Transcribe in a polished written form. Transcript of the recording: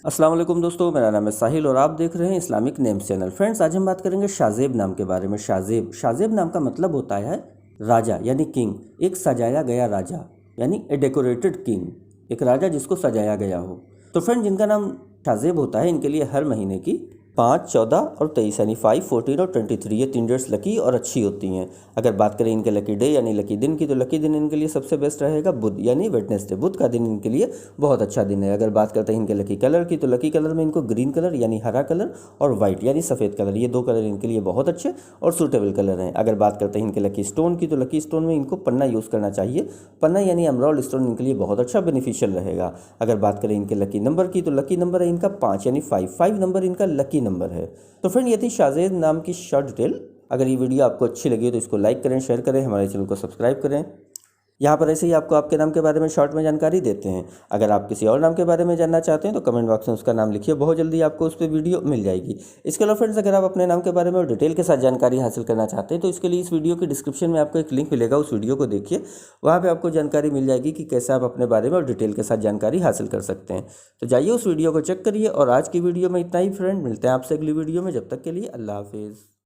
अस्सलाम वालेकुम दोस्तों, मेरा नाम है साहिल और आप देख रहे हैं इस्लामिक नेम्स चैनल। फ्रेंड्स, आज हम बात करेंगे शाजेब नाम के बारे में। शाजेब नाम का मतलब होता है राजा यानी किंग, एक सजाया गया राजा यानी ए डेकोरेटेड किंग, एक राजा जिसको सजाया गया हो। तो फ्रेंड, जिनका नाम शाजेब होता है इनके लिए हर महीने की 5, 14 और 23 यानी 5, 14 और 23 ये 3 डेट्स लकी और अच्छी होती हैं। अगर बात करें इनके लकी डे यानी लकी दिन की, तो लकी दिन इनके लिए सबसे बेस्ट रहेगा बुध यानी वेडनेसडे। बुध का दिन इनके लिए बहुत अच्छा दिन है। अगर बात करते हैं इनके लकी कलर की, तो लकी कलर में इनको ग्रीन कलर यानी हरा कलर और वाइट यानी सफ़ेद कलर, ये 2 कलर इनके लिए बहुत अच्छे और सूटेबल कलर हैं। अगर बात करते हैं इनके लकी स्टोन की, तो लकी स्टोन में इनको पन्ना यूज़ करना चाहिए। पन्ना यानी एमराल्ड स्टोन इनके लिए बहुत अच्छा बेनिफिशियल रहेगा। अगर बात करें इनके लकी नंबर की, तो लकी नंबर है इनका 5 यानी 5 नंबर इनका लकी नंबर है। तो फ्रेंड, ये थी शाजेब नाम की शॉर्ट डिटेल। अगर ये वीडियो आपको अच्छी लगी तो इसको लाइक करें, शेयर करें, हमारे चैनल को सब्सक्राइब करें। यहाँ पर ऐसे ही आपको आपके नाम के बारे में शॉर्ट में जानकारी देते हैं। अगर आप किसी और नाम के बारे में जानना चाहते हैं तो कमेंट बॉक्स में उसका नाम लिखिए, बहुत जल्दी आपको उस पर वीडियो मिल जाएगी। इसके अलावा फ्रेंड्स, अगर आप अपने नाम के बारे में और डिटेल के साथ जानकारी हासिल करना चाहते हैं तो इसके लिए इस वीडियो के डिस्क्रिप्शन में आपको एक लिंक मिलेगा, उस वीडियो को देखिए, वहाँ पर आपको जानकारी मिल जाएगी कि कैसे आप अपने बारे में और डिटेल के साथ जानकारी हासिल कर सकते हैं। तो जाइए उस वीडियो को चेक करिए। और आज की वीडियो में इतना ही फ्रेंड, मिलते हैं आपसे अगली वीडियो में। जब तक के लिए अल्लाह हाफिज़।